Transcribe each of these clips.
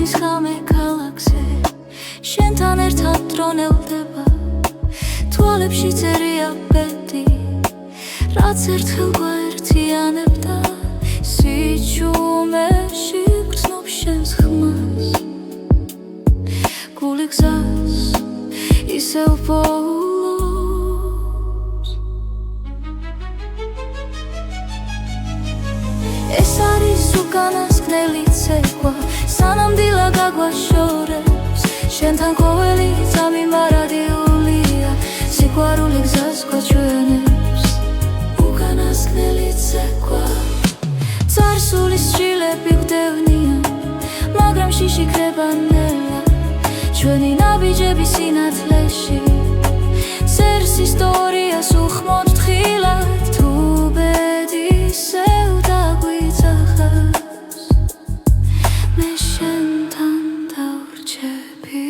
უსმის ხამე ქალაქზე შენთან ერთად დრონელდება თვალებში წერია ბედი რაც ერთხელ გვაერთიანებდა სიჩუმეში გრძნობ შენს ხმას გული გზას ისევ პოულობს ეს არის უკანასკნელი ცეკვა სანამდვილად გაგვაშორებს შენთან ყოველი წამი მარადიულია სიყვარული გზას გვაჩვენებს უკანასკნელი ცეკვა წარსულის შილები გვდევნიან მაგრამ შიში ქრება ნელა ჩვენი ნაბიჯები სინათლეში წერს ისტორიას უხმოდ თხილად თუ ბედი ისევ დაგვიძახავს მე შენთან დავრჩები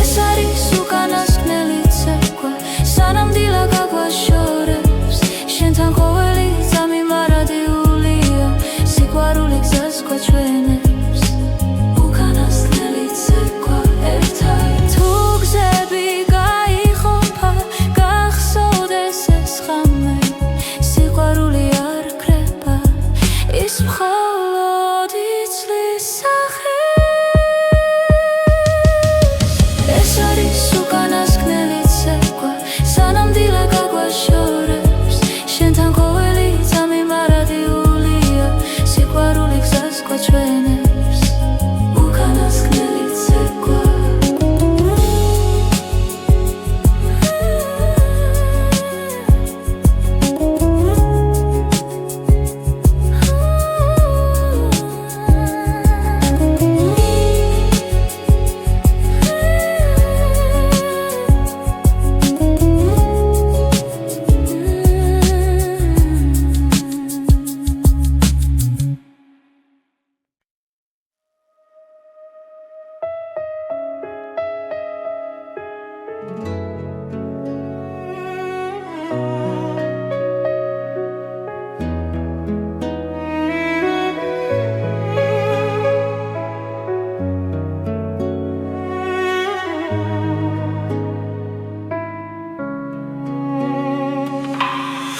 ეს არის უკანასკნელი ცეკვა სანამდვილად გაგვაშორებს შენთან ყოველი წამი მარადიულია სიყვარული გზას გვაჩვენებს უკანასკნელი ცეკვა ერთად თუ გზები გაიხომფა გახსოვდეს ეს ხამე სიყვარული არ ქრება ის მხოლოდ იცლის სახეს ეს არის უკანასკნელი ცეკვა სანამდვილად გაგვაშორებს შენთან ყოველი წამი მარადიულია სიყვარული გზას გვაჩვენებს უკანასკნელი ცეკვა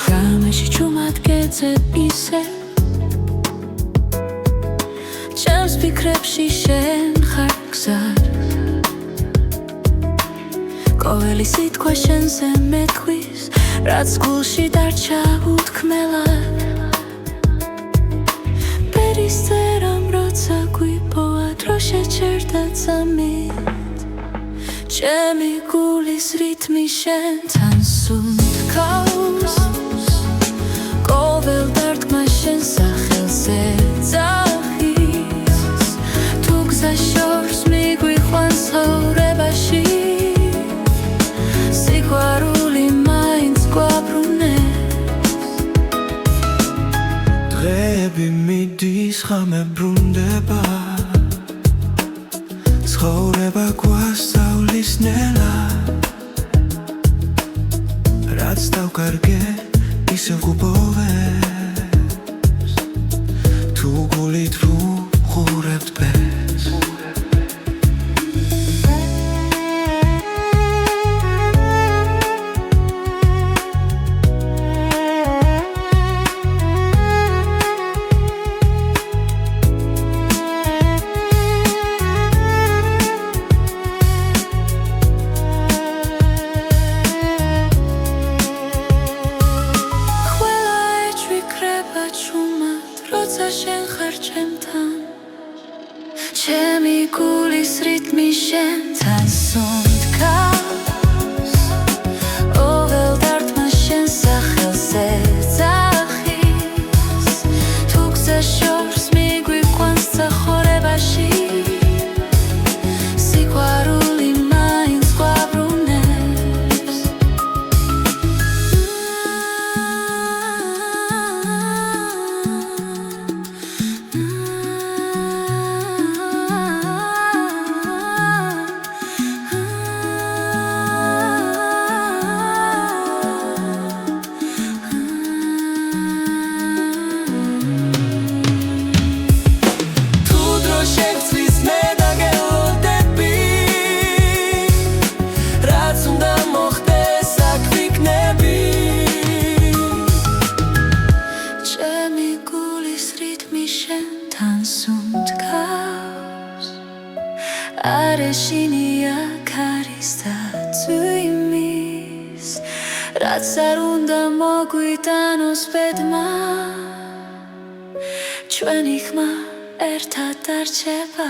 ღამეში ჩუმად გეძებ ისე ჩემს ფიქრებში შენ ხარ გზად ყოველი სიტყვა შენზე მეთქვის რაც გულში დარჩა უთქმელად ბერის წერამ როცა გვიპოვა დრო შეჩერდა წამით ჩემი გულის რითმი შენთან სუნთქავს ყოველ დარტყმა შენ სახელზე ძახის თუ გზა შორს მიგვიყვანს ცხოვრებაში სიყვარული მაინც გვაბრუნებს დღეები მიდის ხამე ბრუნდება ცხოვრება გვასწავლის ნელა რაც დავკარგე ისევ გუბოვებს თუ გულით ვუყურებთ ბეს შენ ხარ ჩემთან ჩემი გულის რითმი შენთან სუნთქავს ყოველ დარტყმა შენ სახელზე ძახის თუ გზა შორს მიგვიყვანს ცხოვრებაში სიყვარული მაინც გვაბრუნებს არეშინია ქარის და წვიმის რაც არ უნდა მოგვიტანოს ბედმა ჩვენი ხმა ერთად დარჩება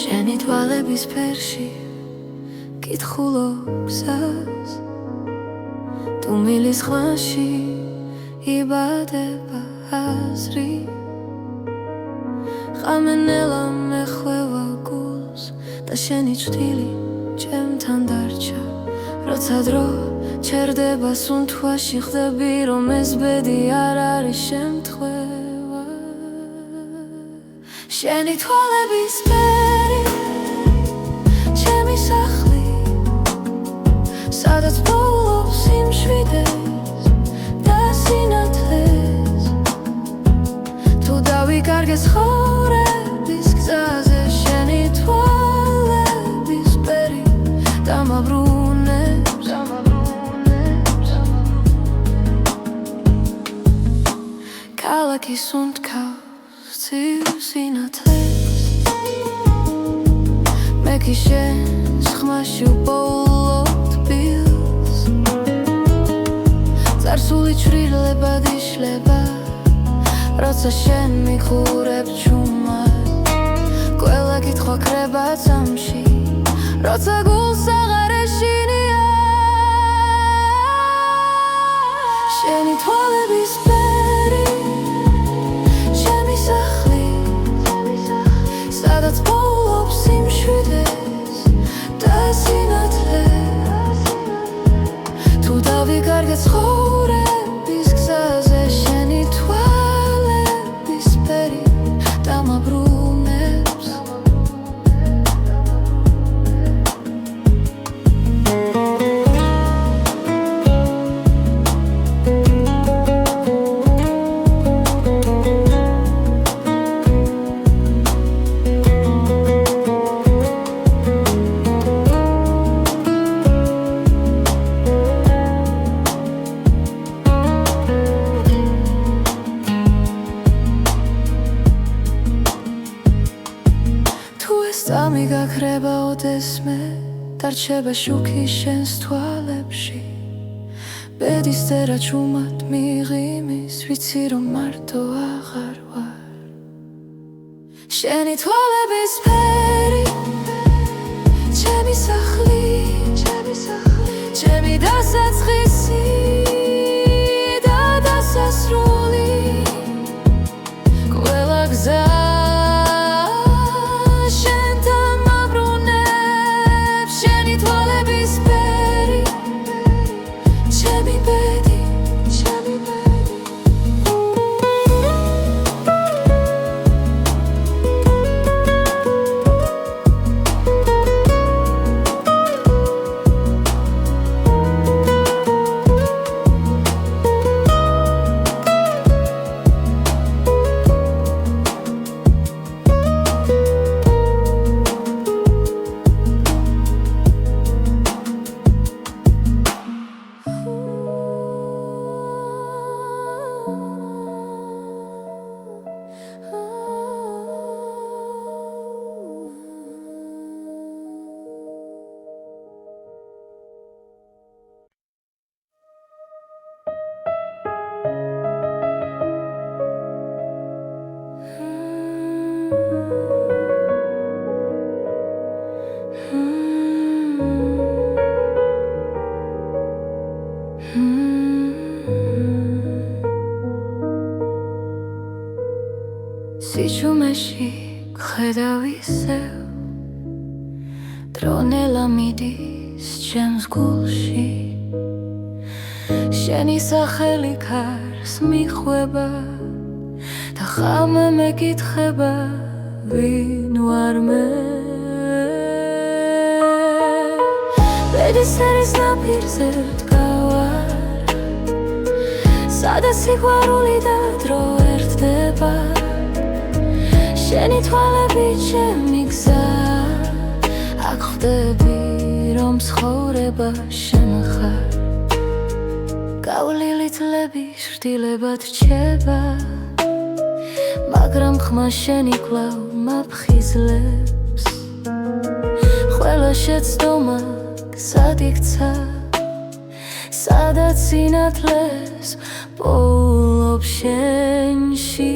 შენი თვალების ფერში კითხულობ გზას თუ მილის ხვანში იბადება აზრი ხამენელა მეხვევა გულს და შენი ჭრილი ჩემთან დარჩა როცა დრო ჩერდება სუნთქვაში ხდები რომ ეს ბედი არ არის შემთხვევა შენი თვალების ფერი ჩემი სახლი სადაც პოულობს სიმშვიდეს და სინათლეს თუ დავიკარგეს ცხოვრების გზაზე შენი თვალების ფერი დამაბრუნებს ქალაქის უნთქავს ცივ სინათლეს მე კი შენს ხმაში უპოულობ თბილს წარსული ჩრდილებად იშლება როცა შენ მიყურებ ჩუმად ყველა კითხვა ქრება წამში როცა გულს აღარ ეშინია შენი თვალების ფერი ჩემი სახლი სადაც პოულობს სიმშვიდეს და სინათლეს თუ დავიკარგე ცხოვრების გზაზე შენი თვალების ფერი დამაბრუნებს სამი გაქრება ოდესმე დარჩება შუქი შენს თვალებში ბედის წერა ჩუმად მიღიმის ვიცი რომ მარტო აღარ ვარ შენი თვალების ფერი ჩემი სახლი ჩემი დასაწყისი და დასასრული ყველა გზა სიღრმეში გხედავ ისევ დრონელა მიდის ჩემს გულში შენი სახელი ქარს მიხვება და ხამე მეკითხება ვინ ვარ მე ბედისწერის ნაპირზე ვდგავარ სადაც სიყვარული და დრო ერთდება შენი თვალები ჩემი გზა აქ ხვდები რომ ცხოვრება შენ ხარ გავლილი წლები შრდილებად რჩება მაგრამ ხმა შენი კვლავ მაფხიზლებს ყველა შეცდომა გზად იქცა სადაც სინათლეს პოულობ შენში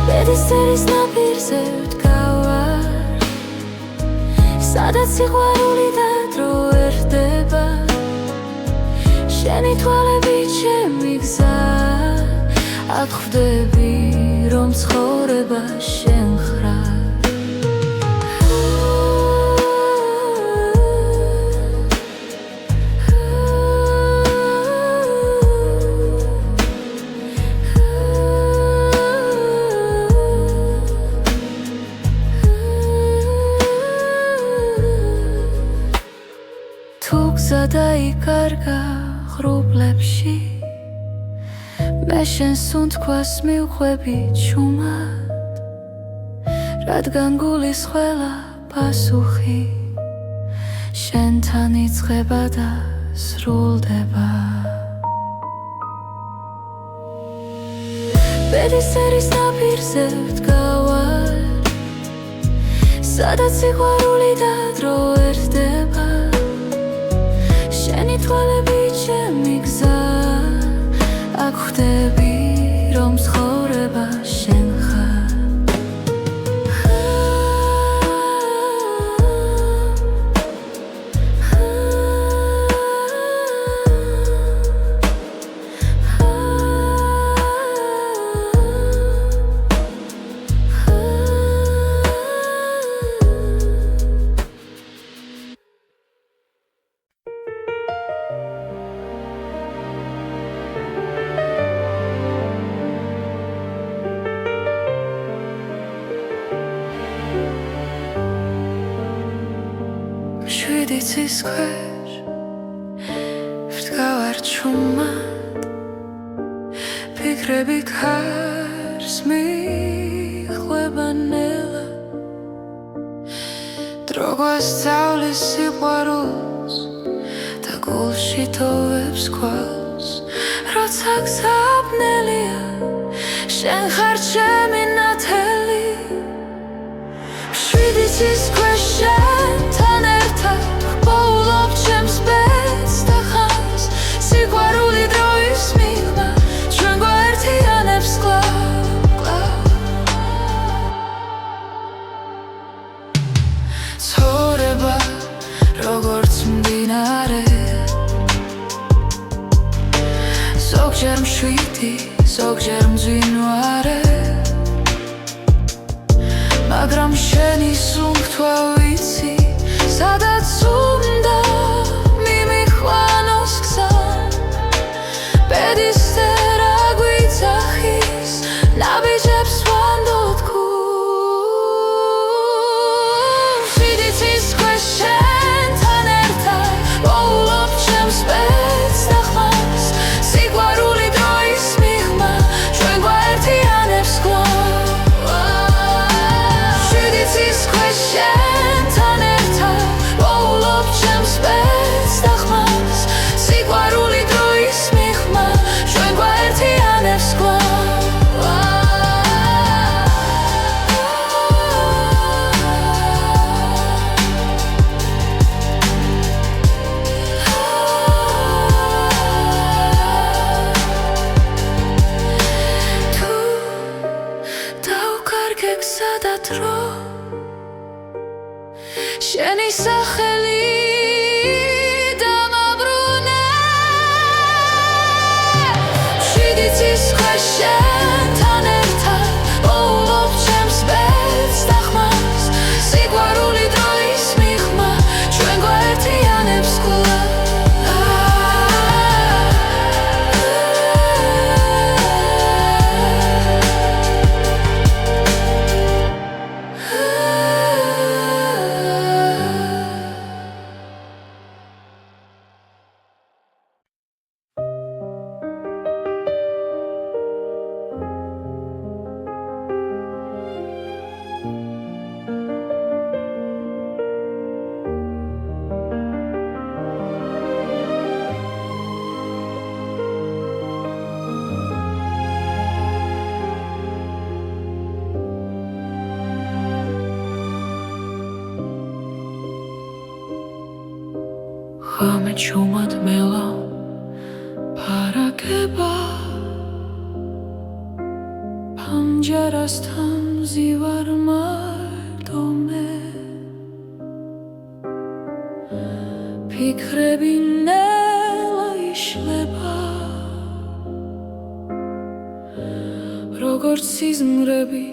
ბედისწერის ნაპირზე ვდგავარ სადაც სიყვარული და დრო ერთდება შენი თვალები ჩემი გზა აქ ხვდები რომ ცხოვრება შენ ხარ გზა დაიკარგა ღრუბლებში მე შენს უნთქვას მივხვები ჩუმად რადგან გულის ყველა პასუხი შენთან იწყება და სრულდება ბედისწერის ნაპირზე ვდგავარ სადაც სიყვარული და დრო ერთდება შენი თვალები ჩემი გზა აქ ხვდები რომ ცხოვრება შენ ხარ შვიდიცის ქვეშ ვდგავარ ჩუმად ფიქრები ქარს მიხვება ნელა დრო გვასწავლის სიყვარულს და გულში თოვებს ქვალს როცა გზაბნელია შენ ხარ ჩემი ნათელი შვიდიცის ქვეშ შენთან პოულობ ჩემს ბედს და ხანს სიყვარული დროის მიღმა ჩვენ გვაერთიანებს კვლავ ცხოვრება როგორც მდინარე ზოგჯერ მშვიდი ზოგჯერ მძვინვარე მაგრამ შენი სუნთქვა ვიცი სადაც უნდა მიმიხვანოს გზა ბედისწერა გვიძახის ნაბიჯებს ვანდოთ ქუს შვიდიცის ქვეშ შენთან ერთად პოულობ ჩემს ბედს და ხმას სიყვარული დროის მიღმა ჩვენ გვაერთიანებს კვლავ შვიდიცის ქვეშ შენთან ერთად ღამე ჩუმად მელა ფარაგება ამჯერასთან მზივარ მარტო მე ფიქრები ნელა იშლება როგორც სიზმრები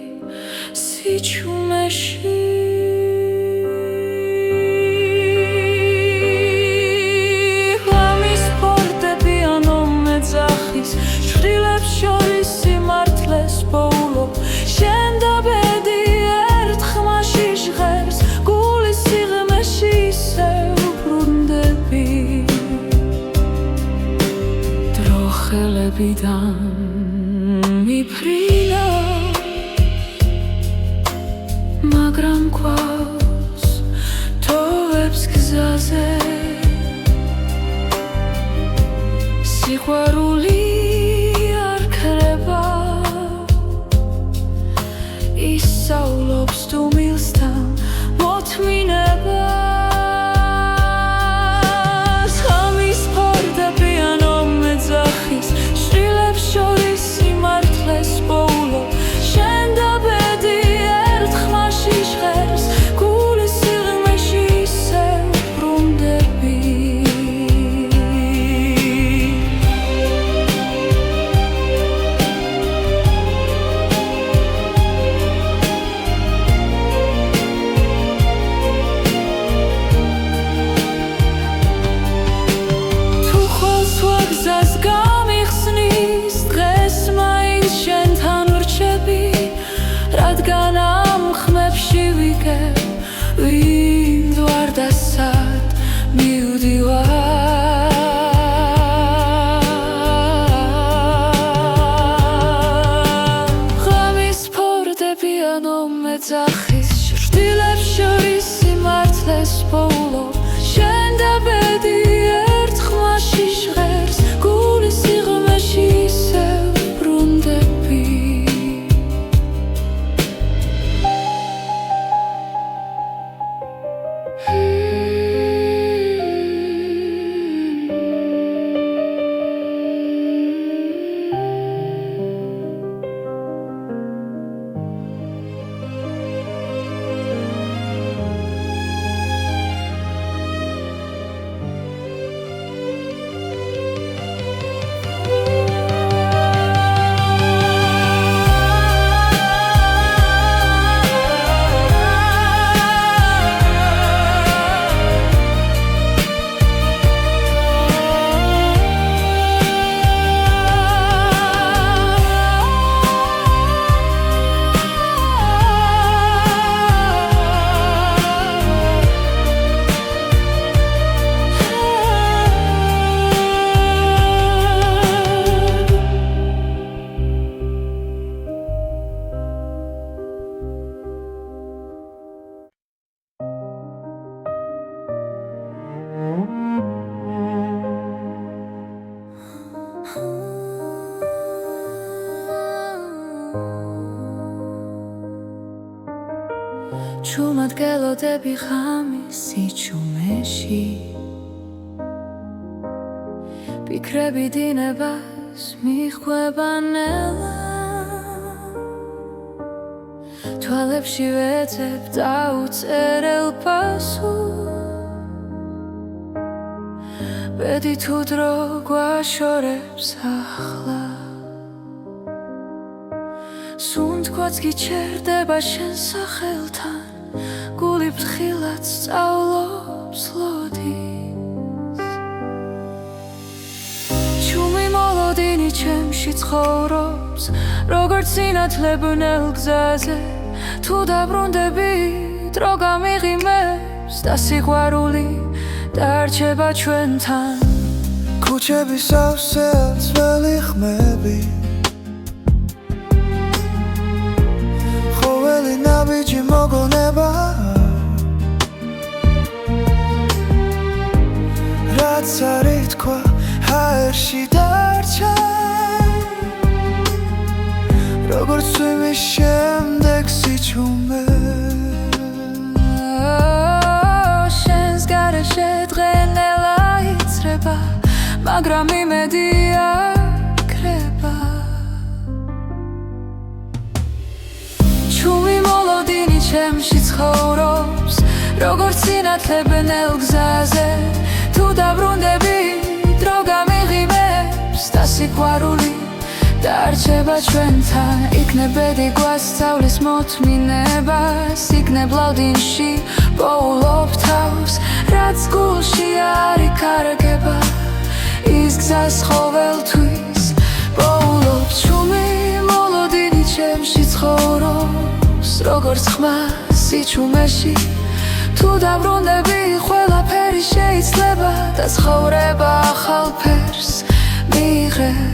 სიჩუმეში ღამის ფორტეპიანო მეძახის შვილებს შორის სიმართლეს პოულობ შენ და ბედი ერთ ხმაში ჟღერს გულის სიღმეში ისევ ბრუნდები დრო ხელებიდან მიფრინა მაგრამ გვაქვს თოვებს გზაზე სიყვარული არ ქრება ისწავლობს თუ მილსთან მოთმინებას ღამის ფორტეპიანო მეძახის შვილებს შორის სიმართლეს პოულობ შენ და ბედი ერთ ხმაში ჟღერს გულის სიღმეში ისევ ბრუნდები თუ ხოლს ვაგზას გამიხსნის დღეს მაინც შენთან ვრჩები რადგან ამ ხმებში ვიგებ ვინ ვარ და სად მივდივარ ღამის ფორტეპიანო მეძახის შვილებს შორის სიმართლეს პოულობ შენ და ბედი ერთ ხმაში ჟღერს გულის სიღმეში ისევ ბრუნდები ჩუმად გელოდები ღამის სიჩუმეში ფიქრები დინებას მიხვება ნელა თვალებში ვეძებ დაუწერელ პასუხს ბედი თუ დრო გვაშორებს ახლა სუნთქვაც გიჩერდება შენ სახელთან გული ფრთხილად სწავლობს ლოდის ჩუმი მოლოდინი ჩემში ცხოვრობს როგორც სინათლებნელ გზაზე თუ დაბრუნდები დრო გამიღიმებს და სიყვარული დარჩება ჩვენთან ქუჩების სავსე ძველი ხმები ხოველი ნაბიჯი მოგონება რაც არ ითქვა ჰაერში დარჩა როგორც წვიმის შემდეგ სიჩუმე შენს გარეშე დღენელა მაგრამ იმედი აქრება ჩუმი მოლოდინი ჩემში ცხოვრობს როგორც სინათლებნელ გზაზე თუ დაბრუნდები დრო გამიღიმებს და სიყვარული დარჩება ჩვენთან იქნებ ბედი გვასწავლის მოთმინებას იქნებ ლავდინში პოულობ თავს რაც გულში არ იკარგება ის გზას ყოველთვის პოულობ ჩუმი მოლოდინი ჩემში ცხოვრობს როგორც ხმა სიჩუმეში თუ დაბრუნდები ყველაფერი შეიძლება და ცხოვრება ახალ ფერს მიიღებს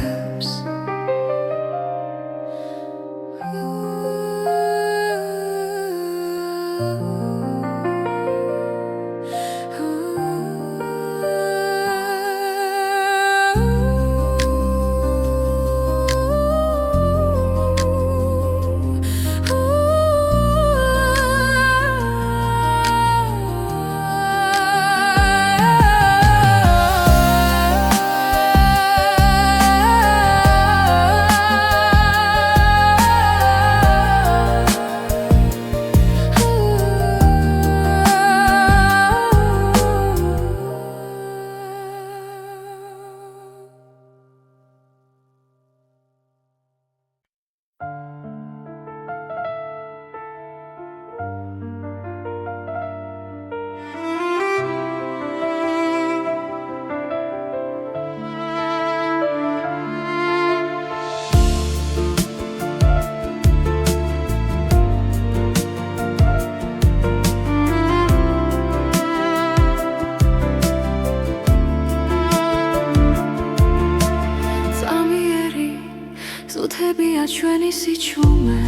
ჩვენი სიჩუმე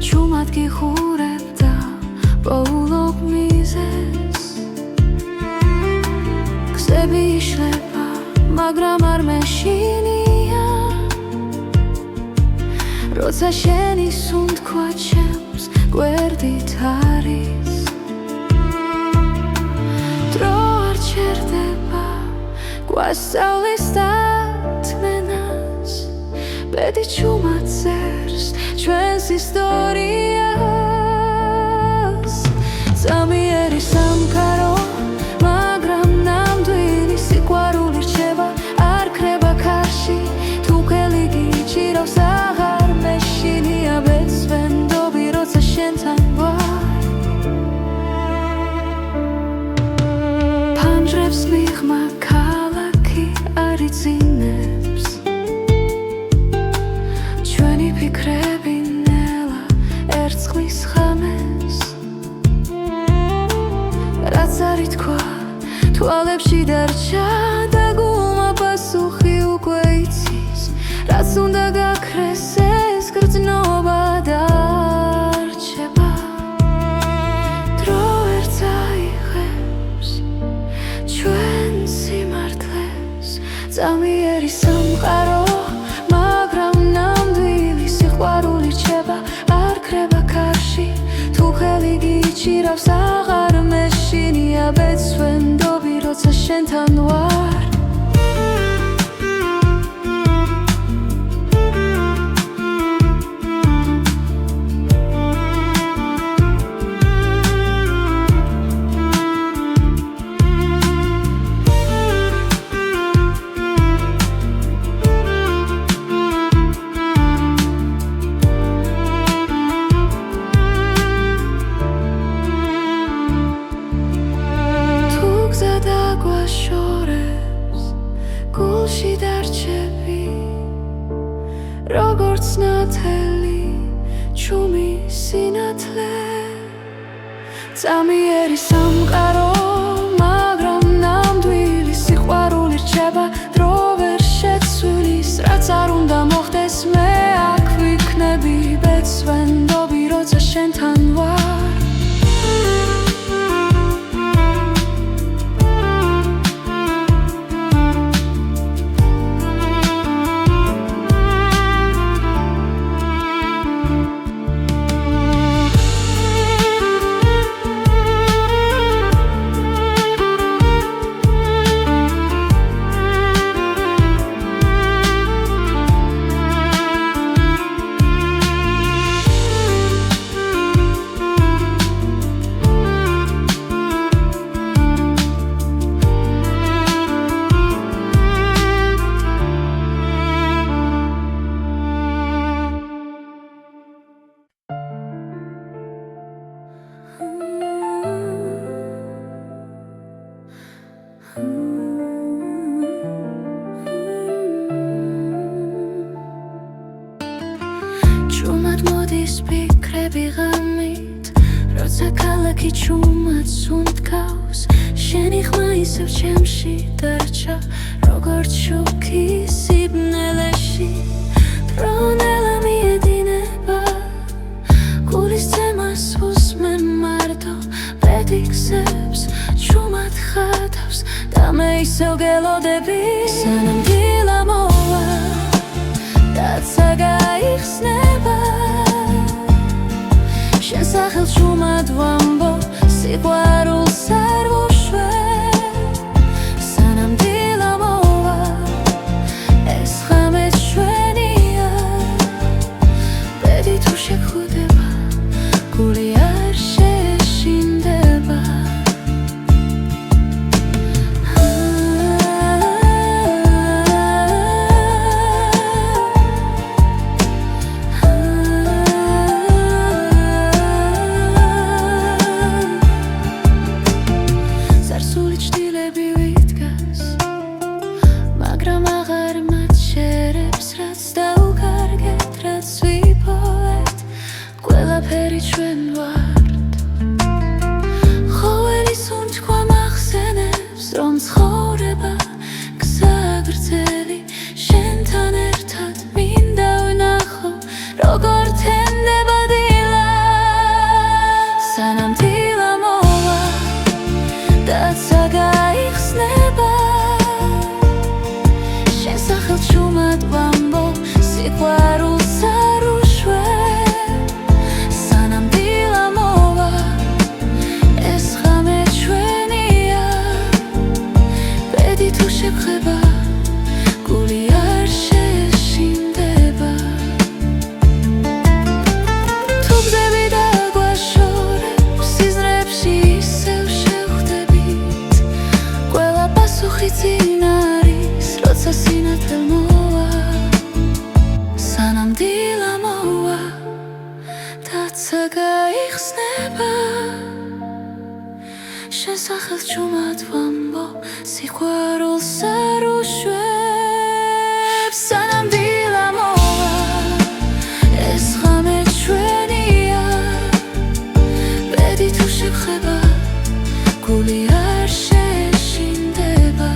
ჩუმად გიხურებ და პოულობ მიზეს გზები იშლება მაგრამ არ მეშინია როცა შენი სუნთქვა ჩემს გვერდით არის დრო არ ჩერდება გვასწავლის ბედი ჩუმად წერს ჩვენს ისტორიას წამიერი სამყარო მაგრამ ნამდვილი სიყვარული რჩება არ ქრება ქარში თუ ხელი გიჭირავს აღარ მეშინია ბეცვენდობი როცა შენთან ვარ ფანჯრებს მიღმა ქალაქი არ იწინებს ფიქრები ნელა ერწყმის ხამეს რაც არ ითქვა თვალებში დარჩა და გულმა პასუხი უკვე იცის რაც უნდა გაქრეს ეს გრძნობა დარჩება დრო ვერ წაიღებს ჩვენ სიმართლეს წამიერი სამყარო სიყვარული რჩება არ ქრება ქარში თუ ხელი გიჭირავს აღარ მეშინია ბეცვენდობი როცა შენთან ვარ გულში დარჩები როგორც ნათელი ჩუმი სინათლე წამიერი სამყარო მაგრამ ნამდვილი სიყვარული რჩება დრო ვერ შეცვლის რაც არ უნდა მოხდეს მე აქ ვიქნები ბეცვენდობი როცა შენთან ვარ ჭუმად მოდის ფიქრები ღამით, როცა ქალაქი ჭუმად სუნთქავს, შენი ხმა ისევ ჩემში დარჩა, როგორც შუქი სიბნელეში. პრონელა მიედინება, გულის ცემას უსმენ მარტო, პედიქსებს ჭუმად ხატავს და მე ისევ გელოდები, სანამ დილა მოვა დაცა გაიხსნება. შენ სახელს ჭუმად ვამბობ, სიყვარულს არ ვუშვებ, სანამ დილა მოვა ეს ღამე ჩვენია. ბედი თუ შეგხვდება, გული არ შეშინდება. ზარსული ჭდილები ვიდგას, მაგრამ აღარ მაჩერებს, რაც დაუკარგეთ, რაც ვიპოვეთ, ყველაფერი ჩვენ ვართ. ხოველი სუნთქვა მახსენებს, რომ ცხოვრება გზა გრძელი, შენთან ერთად მინდა ვნახო, როგორ თენდება დილა. სანამ დილა მოვა დაცა გაიხსნება, შენ სახელს ჭუმად ვამბობ, სიყვარულს არ ვუშვებ, სანამ დილა მოვა ეს ღამე ჩვენია. ბედი თუ შეგხვდება, გული არ შეშინდება. თუ გზები დაგვაშორებ, სიზმრებში ისევ შევხვდებით, ყველა პასუხი წინ არის, როცა სინათლე მოვა. სანამ დილა მოვა დაცა გაიხსნება, შენ სახელს ჭუმად ვამბობ, სიყვარულს არ ვუშვებ, სანამ დილა მოვა ეს ღამე ჩვენია. ბედი თუ შეგხვდება, გული არ შეშინდება.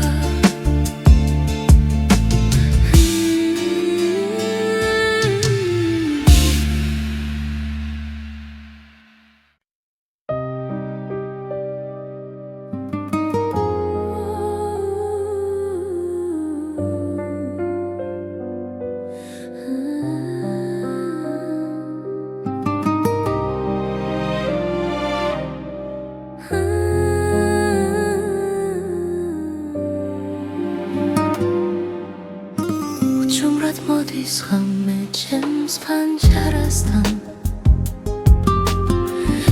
უჩუმრად მოდის ღამე ჩემს ფანჯარასთან,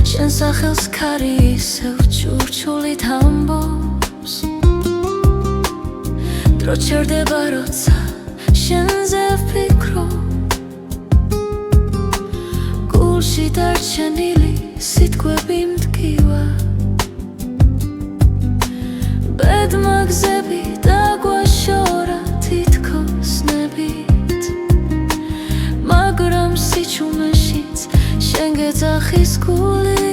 შენ სახელს ქარი ისევ ჭურჭულით ამბობს, დრო ჩერდება როცა შენზე ვფიქრობ, გულში დარჩენილი სიტყვები მტკივა. ბედმა გზები დაგვაშორა თითქოს ნებით, მაგრამ სიჩუმეშიც შენ გეძახის გული.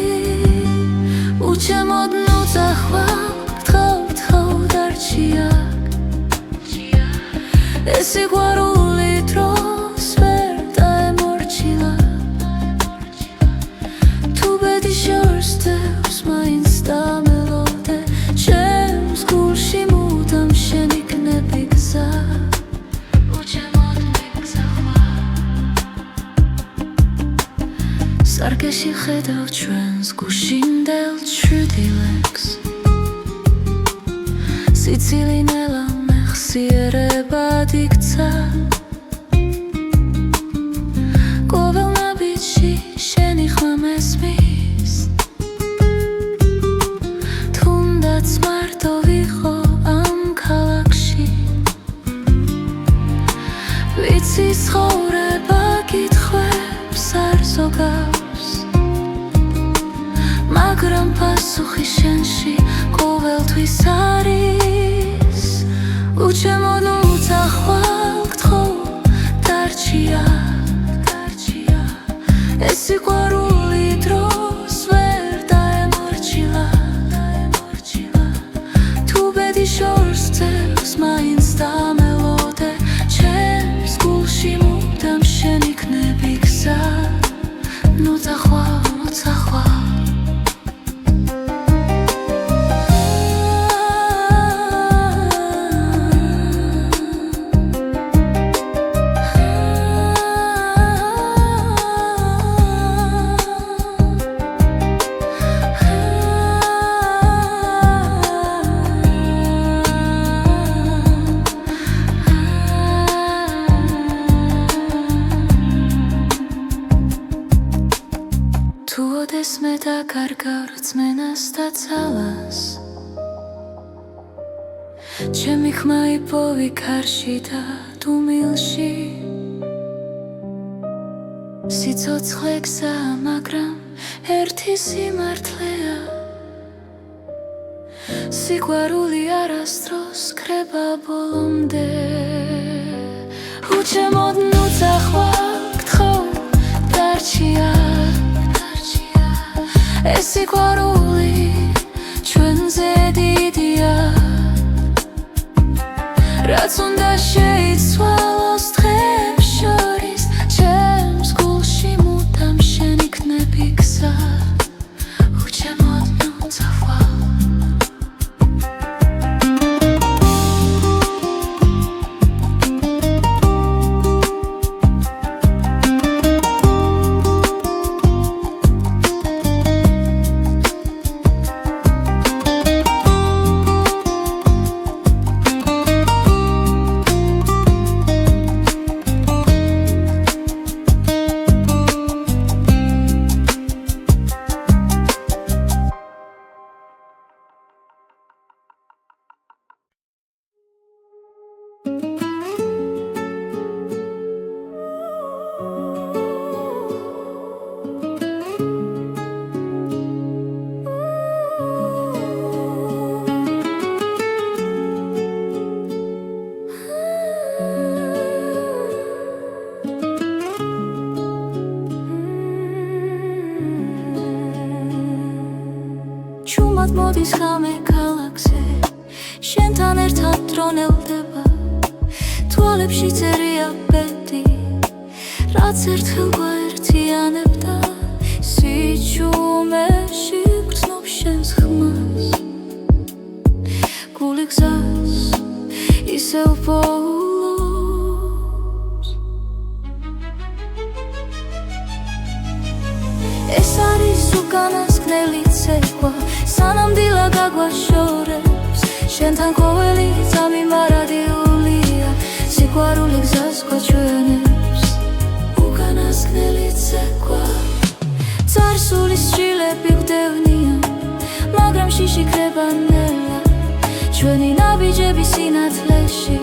უჩემოდ ნუ წახვალ, გთხოვ დარჩია, ეს სიყვარული დროს ვერ დაემორჩილა. თუ ბედი შორსდევს, მაინც დამელოდე, ჩემს გულში მუდამ შენ იქნები გზა. უჩემოდ მიგზახვარ, სარკეში ხედავ ჩვენს გუშინდელ ჩრდილებს, სიცილი ნელა მეხსიერებად იქცა. ყოველ ნაბიჯში შენი ხმა მესმის, თუნდაც მარტო ვიყო ამ ქალაქში. ვიცი ცხოვრება კითხვებს არ ზოგავს, მაგრამ პასუხი შენში ყოველთვის არის. უჩემოდუცა ხვალ დარჩია ეს სიყვარული დროს ვერ დაემორჩილა თუ ბედი შორს ძევს მაინც დამელოდე ჩემს გულში მუდამ შენ იქნები გზა ნუცა ხვალ თუ ოდეს მე დაკარგავ რწმენას და ძალას ჩემი ხმა იპოვი ქარში და დუმილში სიცოცხლე გზაა მაგრამ ერთი სიმართლეა სიყვარული არასდროს კრება ბოლომდე უჩემოდ ნუცა ხვალ დარჩია ეს სიყვარული ჩვენზე დიდია რაც უნდა შეიცვალოს დღეებს შორის ჩემს გულში მუდამ შენ იქნები გზა უჩემოდ ნუცა ხვალ მოდის ხამე ქალაქზე შენთან ერთად დრონელდება თვალებში წერია ბედი რაც ერთხელ გვაერთიანებდა სიჩუმეში გრძნობ შენს ხმას გული გზას ისევ პოულობს ეს არის უკანასკნელი ცეკვა სანამდვილად გაგვაშორებს შენთან ყოველი წამი მარადიულია სიყვარული გზას გვაჩვენებს უკანასკნელი ცეკვა წარსულის შილები გვდევნია მაგრამ შიში ქრება ნელა ჩვენი ნაბიჯები სინათლეში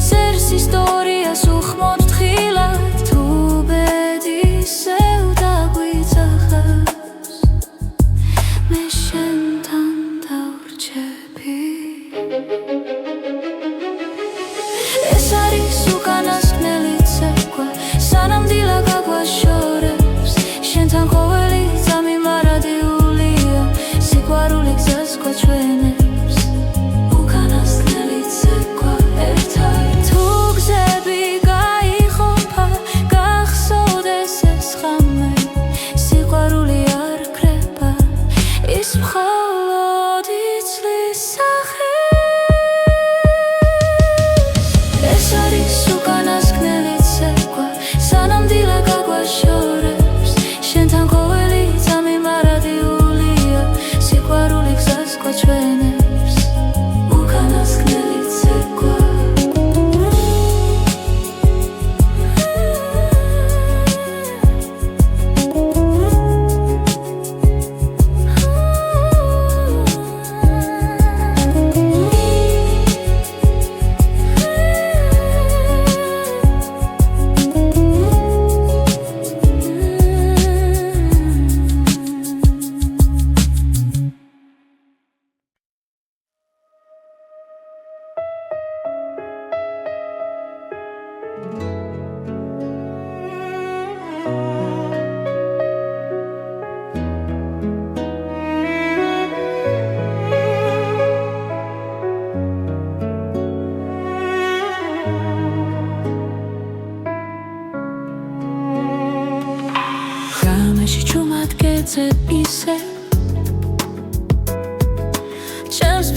წერს ისტორიას უხმოდ თხილად თუ ბედი ისევ დაგვიძახავს მე შენთან დავრჩები ეს არის უკანასკნელი ცეკვა სანამდვილად გაგვაშორებს შენთან ყოველი წამი მარადიულია სიყვარული გზას გვაჩვენებს უკანასკნელი ცეკვა ერთად თუ გზები გაიხომფა გახსოვდეს ეს ხამე სიყვარული არ კრება ის მხოლოდ იცლის სახე ეს არის უკანასკნელი ცეკვა სანამდვილად გაგვაშორებს შენთან ყოველი წამი მარადიულია სიყვარული გზას გვაჩვენებს უკანასკნელი ცეკვა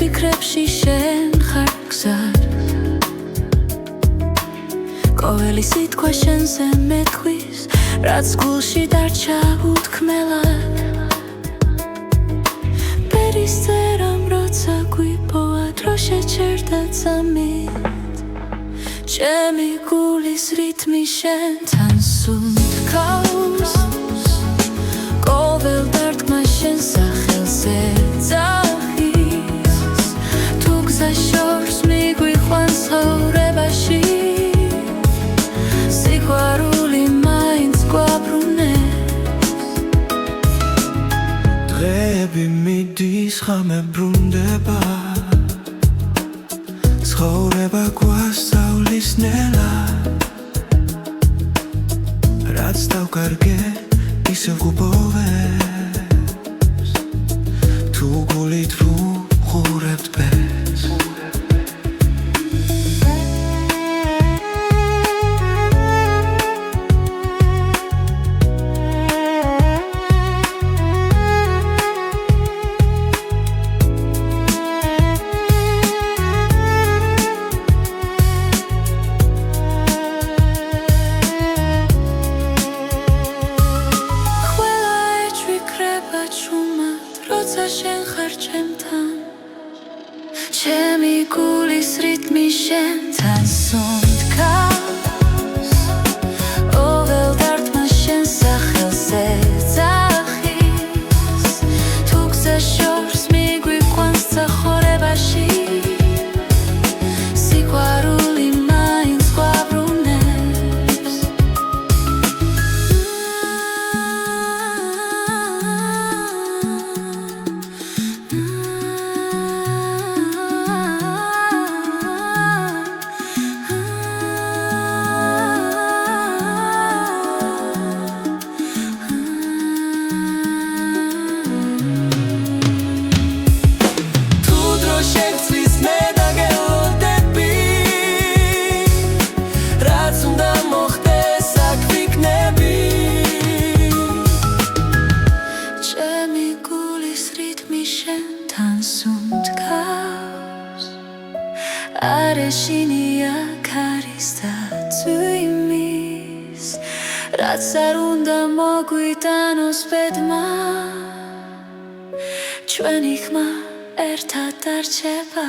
ფიქრებში შენ ხარ გზად ყოველი სიტყვა შენზე მეთქვის რაც გულში დარჩა უთქმელად ბერის წერამ როცა გვიპოვა დრო შეჩერდა წამით ჩემი გულის რითმი შენთან სუნთქავს ყოველ დარტყმა შენ სახელზე ძახის თუ გზა შორს მიგვიყვანს ცხოვრებაში სიყვარული მაინც გვაბრუნებს დღეები მიდის ხამე ბრუნდება ცხოვრება გვასწავლის ნელად რაც დავკარგე ისევ გუბოვებს თუ გულით ვუყურებთ ბეს შენ ხარ ჩემთან ჩემი გულის რითმი შენთან სუნთქავს ყოველ დარტყმა შენ სახელზე ძახის თუ გზა შორს მიგვიყვანს ცხოვრებაში სიყვარული მაინც გვაბრუნებს არეშინია ქარის და წვიმის რაც არ უნდა მოგვიტანოს ბედმა ჩვენი ხმა ერთად დარჩება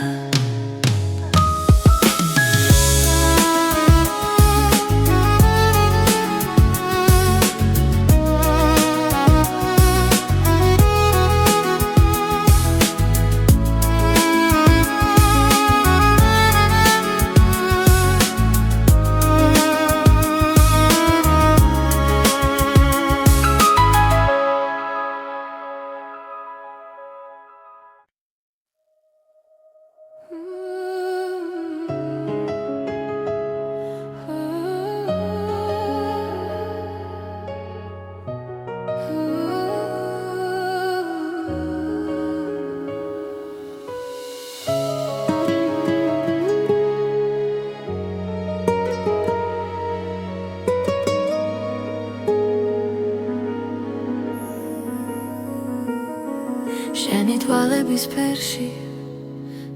შენი თვალების ფერში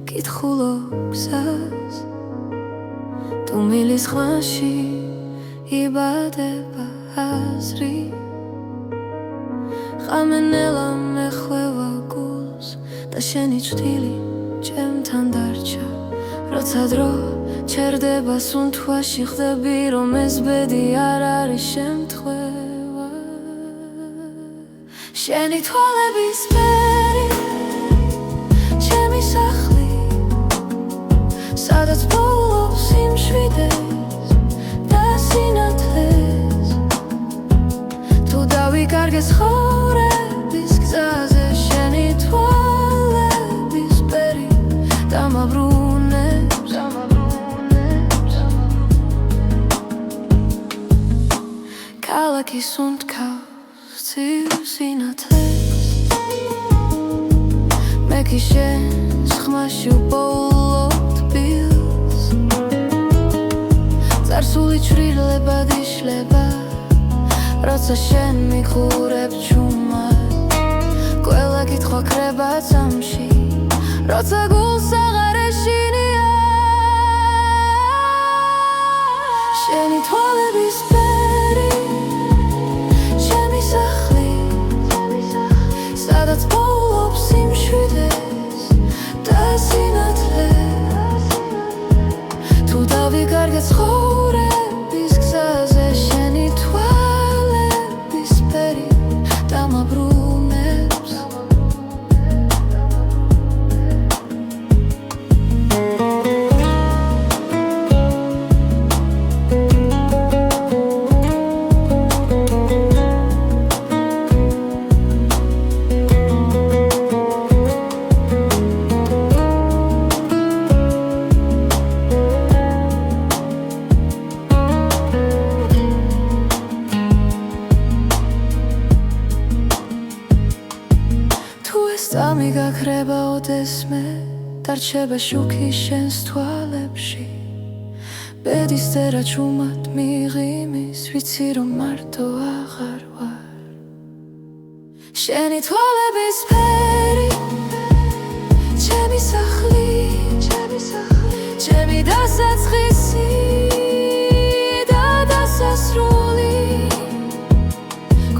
კითხულო გზას თუ მილის ხმაში იბადება აზრი ხამენელა მეხვევა გულს და შენი ჭრილი ჩემთან დარჩა როცა დრო ჩერდება სუნთქვაში ხდები რომ ეს ბედი არ არის შემთხვევა შენი თვალების ფერი ჩემი სახლი სადაც პოულობს სიმშვიდეს და სინათლეს თუ დავიკარგეს ცხოვრების გზაზე შენი თვალების ფერი დამაბრუნებს ქალაქი სუნთქავს ცივ სინათლეს მე კი შენს ხმაში უპოულობ თბილს წარსული ჩრდილებად იშლება როცა შენ მიყურებ ჩუმად ყველა კითხვა ქრება წამში როცა გულს აღარ ეშინია შენი თვალების ფერი ჩემი სახლი სადაც პოულობს სიმშვიდეს და სინათლე თუ დავიკარგე ცხოვრების გზაზე შენი თვალების ფერი დამაბრუნებს Სამი გაქრება ოდესმე დარჩება შუქი შენს თვალებში ბედის წერა ჩუმად მიღიმის ვიცი რომ მარტო აღარ ვარ შენი თვალების ფერი ჩემი სახლი ჩემი დასაწყისი და დასასრული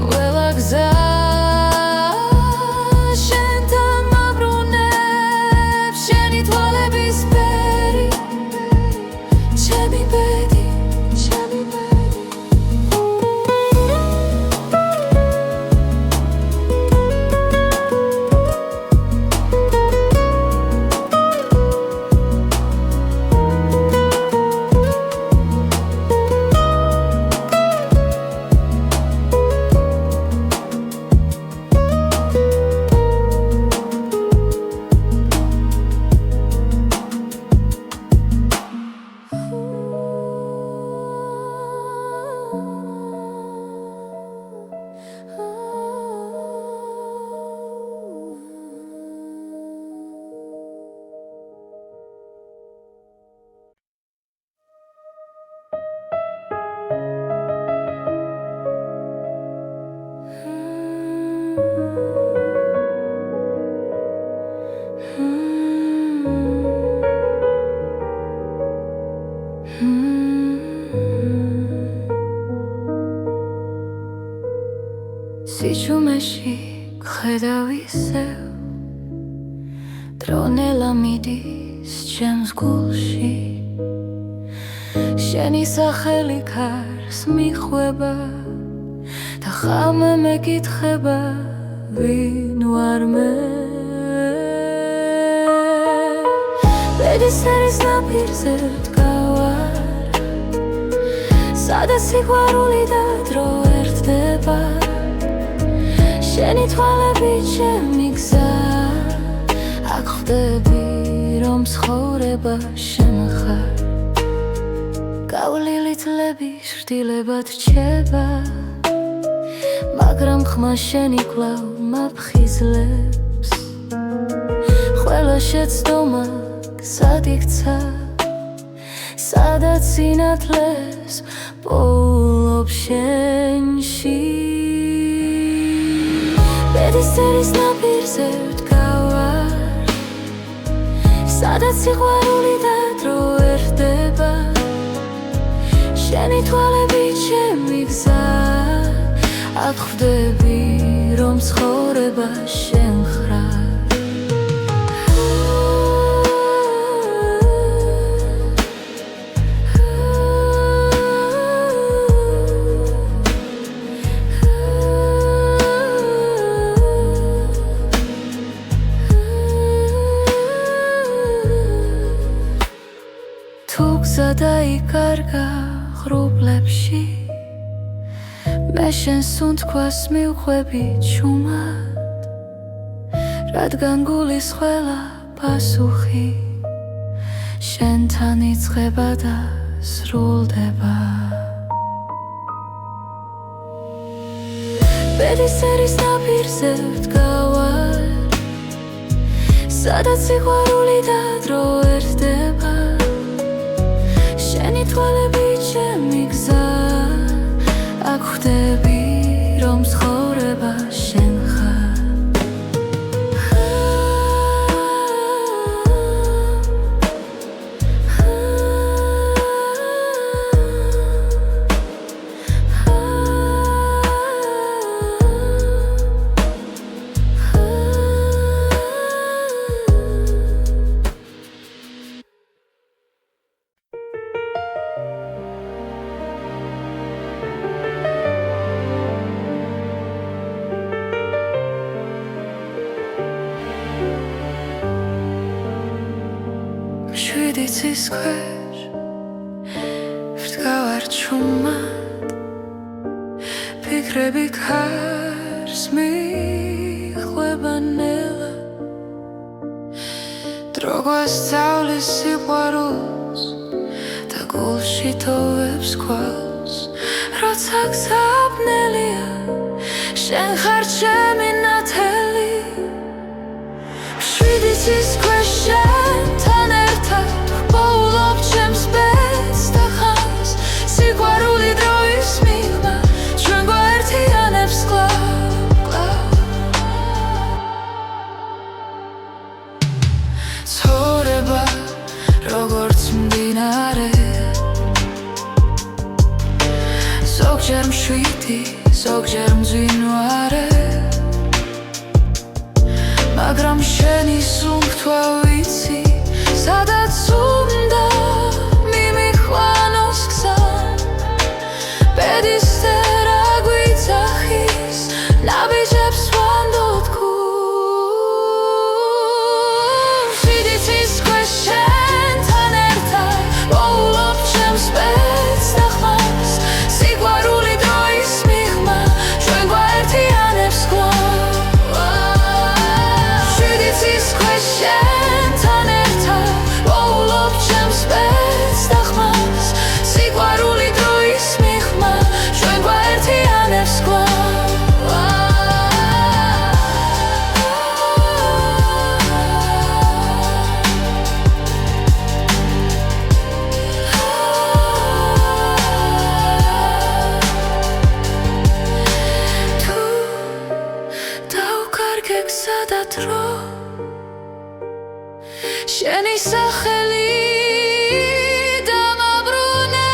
ყველა გზა სიჩუმეში გხედავ ისევ დრონელა მიდის ჩემს გულში შენი სახელი ქარს მიხვება და ხამე მეკითხება ვინ ვარ მე ბედის ერის ნაპირზე ვდგავარ სადაც სიყვარული და დრო ერთდება შენი თვალები ჩემი გზა აქ ხვდები რომ ცხოვრება შენ ხარ გავლილი წლები შრდილებად რჩება მაგრამ ხმა შენი კვლავ მაფხიზლებს ყველა შეცდომა გზად იქცა სადაც სინათლეს პოულობს შენში ბედის წერის ნაპირზე ვდგავარ სადაც სიყვარული და დრო ერთდება შენი თვალები ჩემი გზა აქ ხვდები რომ ცხოვრება შენ ხარ დაიკარგა ღრუბლებში მე შენს უნთქვას მივხვები ჩუმად რადგან გულის ყველა პასუხი შენთან იწყება და სრულდება ბედის ერის ნაპირზე ვდგავარ სადაც სიყვარული და დრო ერთდება შენი თვალები ჩემი გზა აქ ხვდები რომ ცხოვრება შენ ხარ შვიდიცის ქვეშ ვდგავარ ჩუმად ფიქრები ქარს მიხვება ნელა დრო გვასწავლის სიყვარულს და გულში თოვებს ქვალს როცა გზაბნელია შენ ხარ ჩემი ნათელი შვიდიცის ქვეშ შენთან ერთად ვპოულობ ჩემს ბედს და ხანს სიყვარული დროის მიღმა ჩვენ გვაერთიანებს კლავ ცხოვრება როგორც მდინარე ზოგჯერ მშვიდი ზოგჯერ მძვინვარე მაგრამ შენი სუნთქვა ვიცი სადაც უნდა მიმიხვანოს გზა ბედისწერა გვიძახის ნაბიჯებს ვანდოთ გულს შვიდიცის ქვეშ შენთან ერთად ვოულობ ჩემს ბედს და ხმას სიყვარული დროის მიღმა ჩვენ გვაერთიანებს კლავ შენთან ერთად ვოულობ ჩემს ბედს და ხმას სიყვარული დროის მიღმა ჩვენ გვაერთიანებს კლავ თუ დავკარგე გზა და დრო შენი სახელი დამაბრუნე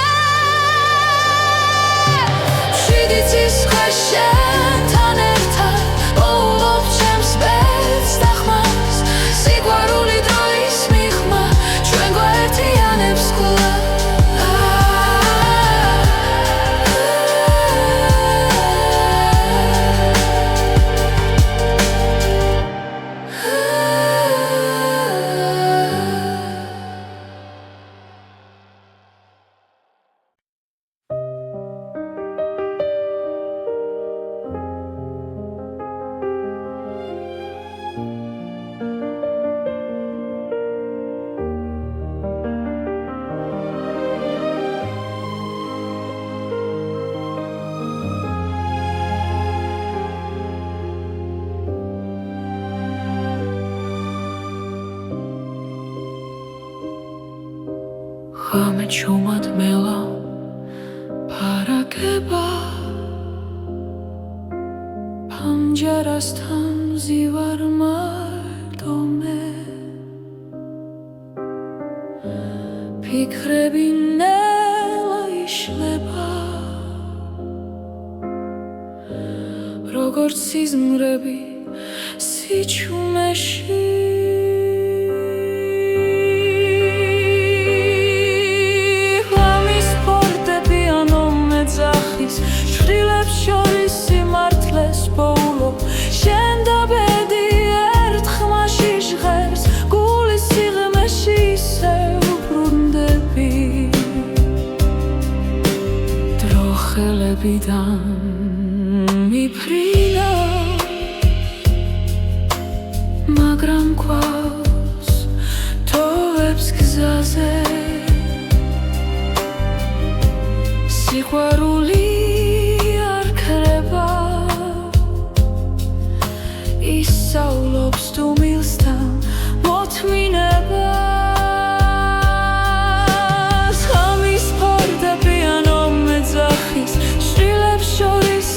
შვიდიცის ქვეშ შენთან ერთად ვოულობ ჩემს ბედს და ხმას სიყვარული დროის მიღმა ჩვენ გვაერთიანებს კლავ ღამე ჩუმად მელა ფარაგება პანჯარასთან ზივარ მარტო მე ფიქრები ნელა იშლება როგორც სიზმრები სიჩუმეში შვილებს შორის სიმართლეს პოულობ შენ და ბედი ერთ ხმაში ჟღერს გულის სიღრმეში ისევ ბრუნდები დრო ხელებიდან მიფრინა მაგრამ გვაქვს თოვებს გზაზე სიყვარული ისავლობს თუ მილსთან მოთმინებას ღამის ფარდები ანუ მეძახის შვილებს შორის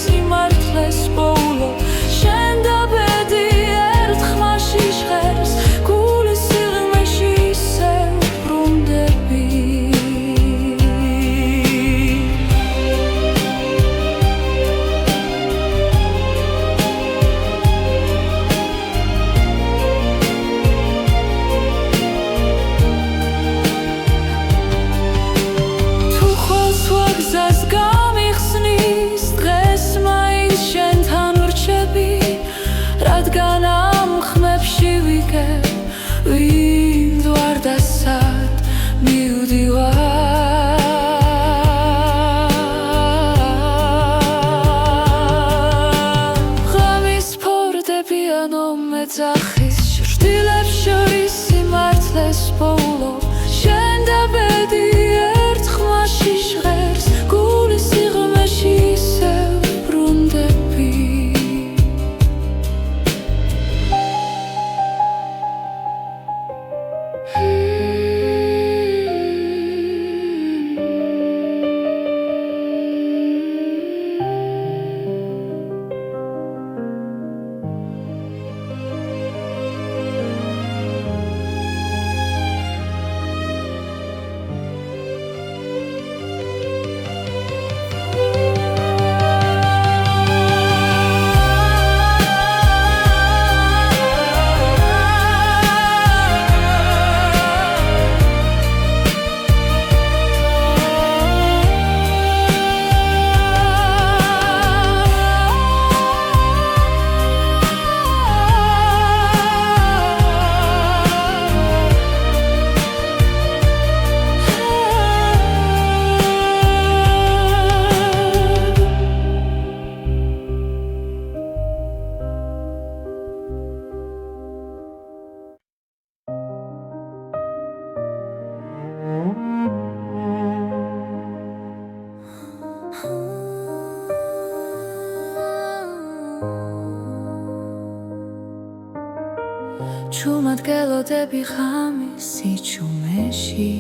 ჩუმად გელოდები ღამის სიჩუმეში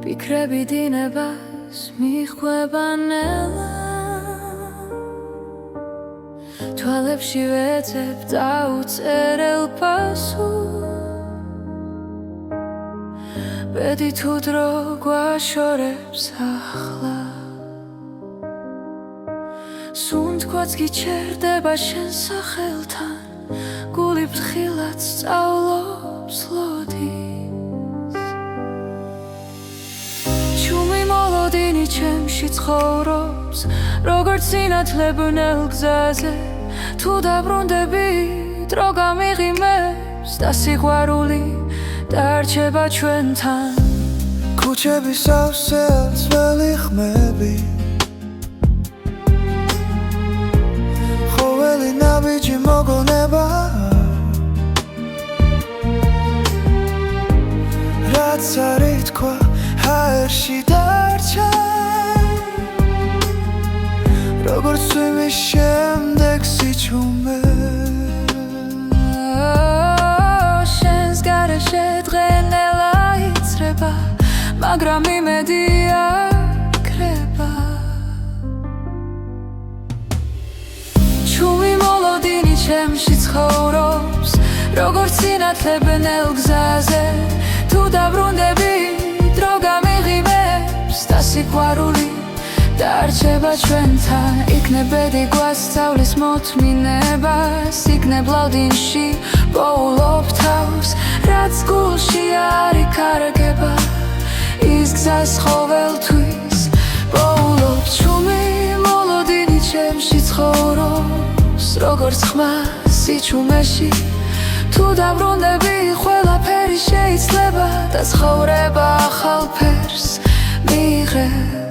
ფიქრები დინებას მიხვება ნელა თვალებში ვეძებ დაუწერელ პასუხს ბედი თუ დრო გვაშორებს ახლა სუნთქვაც გიჩერდება შენ სახელთან გული ფრთხილად სწავლობს ლოდის ჩუმი მოლოდინი ჩემში ცხოვრობს როგორც სინათლებნელ გზაზე თუ დაბრუნდები დრო გამიღიმებს და სიყვარული დარჩება ჩვენთან ქუჩების სავსე ძველი ხმები ხოველი ნაბიჯი მოგონება რაც არ ითქვა ჰაერში დარჩა როგორც წვიმის შემდეგ სიჩუმე შენს გარეშე დღენელა იცრება მაგრამ იმედი აქრება ჩუმი მოლოდინი ჩემში ცხოვრობს როგორც სინათლებნელ გზაზე თუ დაბრუნდები დრო გამიღიმებს და სიყვარული დარჩება ჩვენთან იქნებ ბედი გვასწავლის მოთმინებას იქნებ ლავდინში პოულობ თავს რაც გულში არ იკარგება ის გზას ყოველთვის პოულობ ჩუმი მოლოდინი ჩემში ცხოვრობს როგორც ხმა სიჩუმეში თუ დაბრუნდები ყველაფერი შეიცლება და ცხოვრება ახალ ფერს მიიღებს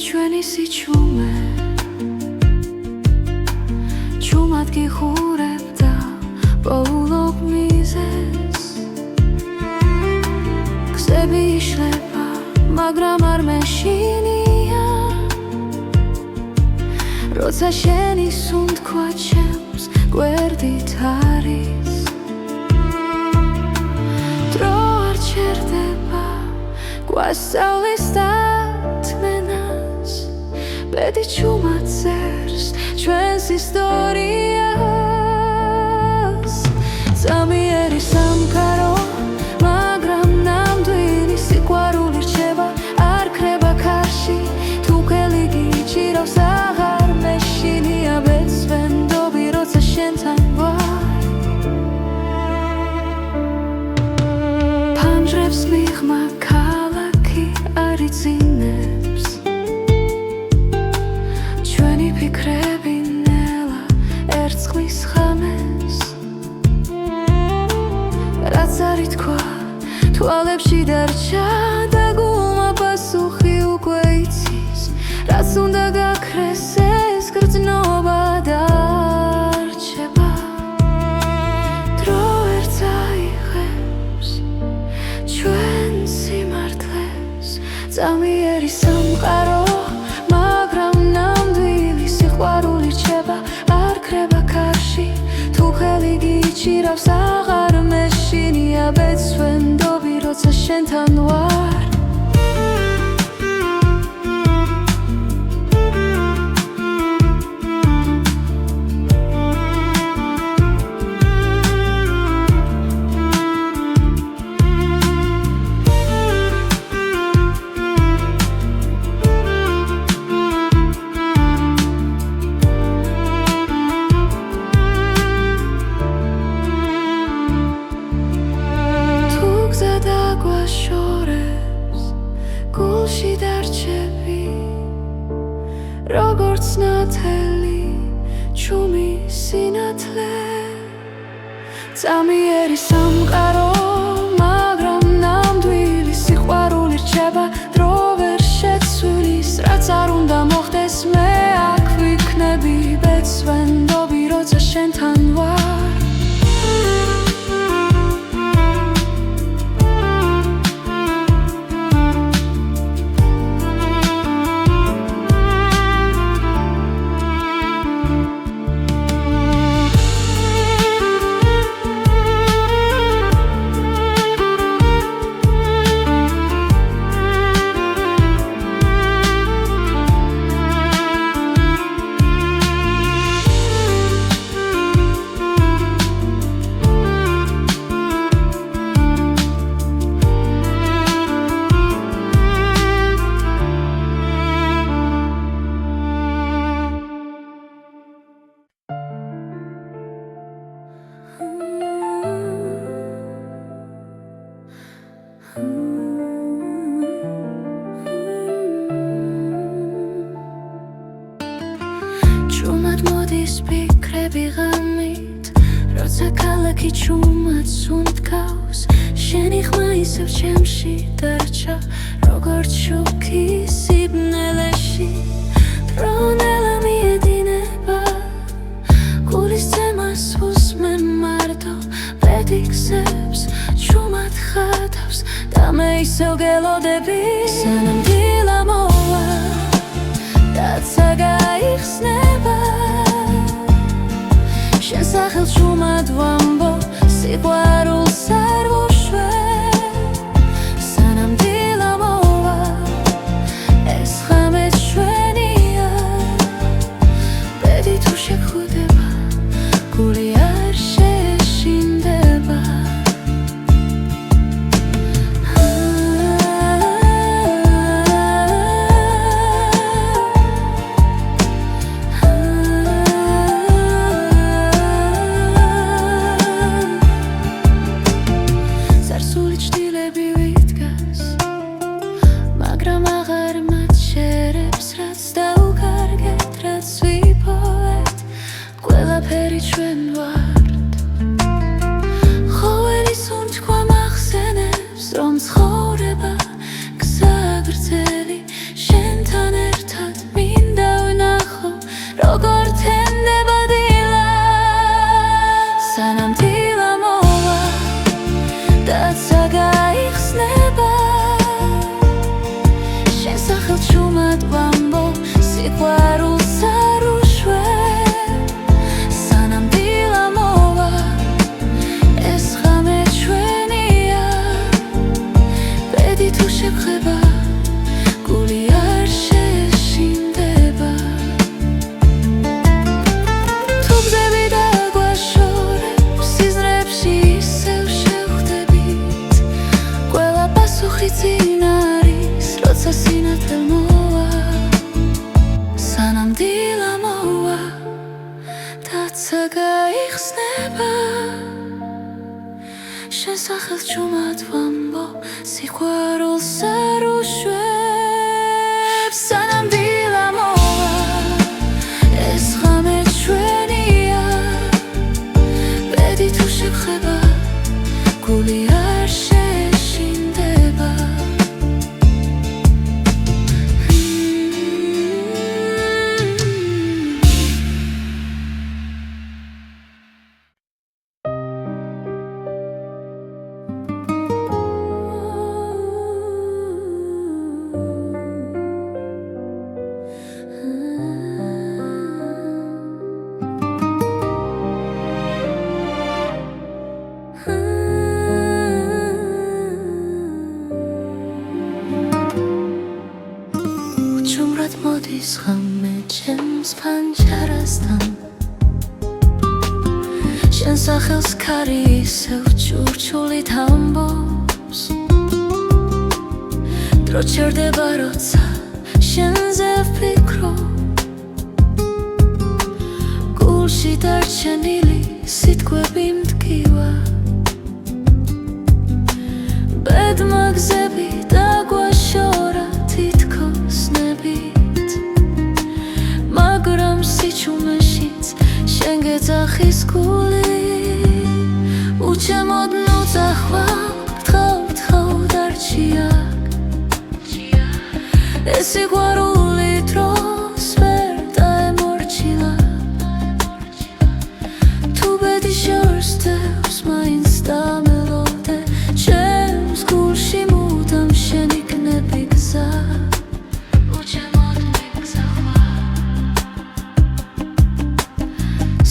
ჩვენი სიჩუმე ჩუმად გიხურებ და პოულობ მიზეს გზები იშლება მაგრამ არ მეშინია როცა შენი სუნთქვა ჩემს გვერდით არის გვასწავლის დათმენას ბედი ჩუმად წერს ჩვენს ისტორიას წამიერი სამყარო მაგრამ ნამდვილი სიყვარული რჩება არ ქრება ქარში თუ ხელი გიჭირავს აღარ მეშინია ბეცვენდობი როცა შენთან ვარ ფანჯრებს მიღმა ქალაქი არ იძინებს ჩვენი ფიქრები ნელა ერწყმის ხამეს რაც არ ითქვა თვალებში დარჩა და გულმა პასუხი უკვე იცის რაც უნდა გაქრეს ეს გრძნობა დარჩება დრო ვერ წაიღებს ჩვენ სიმართლეს წამიერი სამყარო მაგრამ ნამდვილი სიყვარული რჩება არ ქრება ქარში თუ ხელი გიჭირავს აღარ მეშინია ბეცვენდობი როცა შენთან ვარ გულში დარჩები როგორც ნათელი ჩუმი სინათლე წამიერი სამყარო მაგრამ ნამდვილი სიყვარული რჩება დრო ვერ შეცვლის რაც არ უნდა მოხდეს მე აქ ვიქნები ბეცვენდობი როცა შენთან ვარ ჩუმად მოდის ფიქრები ღამით როცა ქალაქი ჩუმად სუნთქავს შენი ხმა ისევ ჩემში დარჩა როგორც შუქი სიბნელეში დრონელა მიედინება გულის ცემას უსმე მარტო პედიქსებს ჩუმად ხატავს და მე ისევ გელოდები სანამ დილა მოვა რაცა გაიხსნება შენ სახელს ჩუმად ვამბო სიყვარულს არ ვუშვე სანამ დილა მოვა ეს ღამე ჩვენია ბედი თუ შეგხვდება გული არ შეშინდება Très ჩვენ სახელს ჭუმად ვამბობ სიყვარულზე რუშვებს სანამ დილა მოვა ეს ღამე ჩვენია ბედი თუ შეგხება გული არ შეშინდება მოდის ღამე ჩემს ფანჯარასთან შენ სახელს ქარი ისევ ჭურჭულით ამბობს დრო ჩერდება როცა შენზე ვფიქრობ გულში დარჩენილი სიტყვები მტკივა ბედმა გზები დაგვაშორა თითქოს ნებით მაგრამ სიჩუმეშიც შენ გეძახის გული უჩემოდ ნუ წახვალ გთხოვ დარჩია ეს სიყვარული დროს ვერ დაემორჩილა თუ ბედი შორსდევს მაინც დამელოდე ჩემს გულში მუდამ შენ იქნები გზა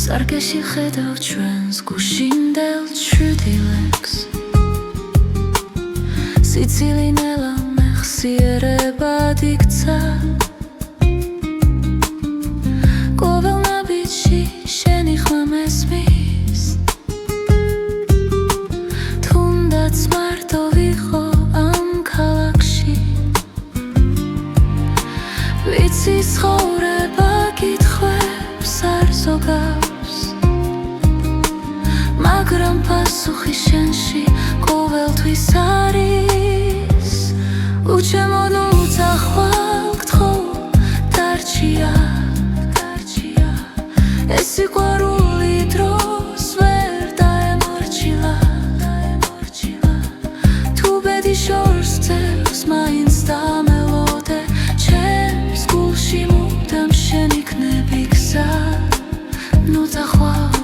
სარკეში ხედავ ჩვენს გუშინდელ ჩრდილებს სიცილი ნელა მეხსიერებად იქცა ყოველ ნაბიჯში შენი ხმა მესმის თუნდაც მარტო ვიყო ამ ქალაქში ვიცი ცხოვრება კითხვებს არ ზოგავს მაგრამ პასუხი შენში ყოველთვის არის უჩემოდ ნუ წახვალ გთხოვ დარჩია ეს სიყვარული დროს ვერ დაემორჩილა თუ ბედი შორსდევს მაინც დამელოდე ჩემს გულში მუდამ შენ იქნები გზა ნუ წახვალ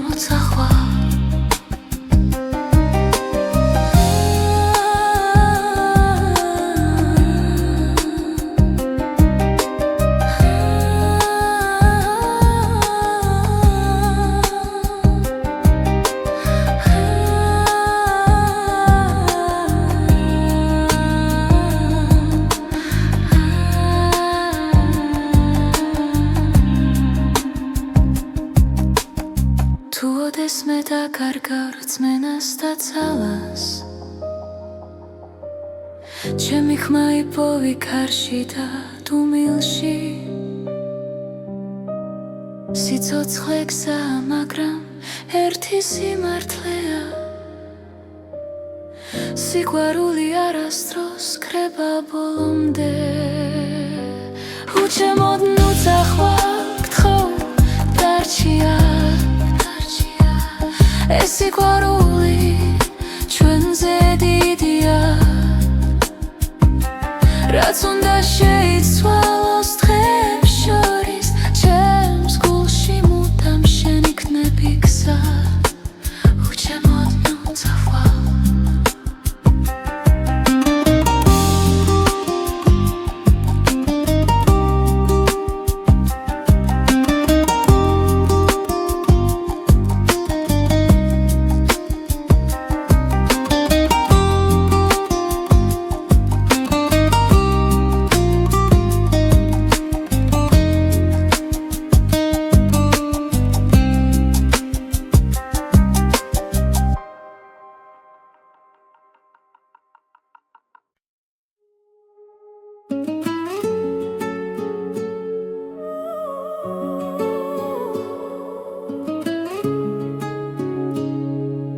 მე დაკარგავ რწმენას და ძალას ჩემი ხმა იპოვი ქარში და დუმილში სიცოცხლე გზაა მაგრამ ერთი სიმართლეა სიყვარული არასდროს კრება ბოლომდე უჩემოდ ნუ წახვალ გთხოვ დარჩია ეს სიყვარული ჩვენზე დიდია რაც უნდა შეიცვალა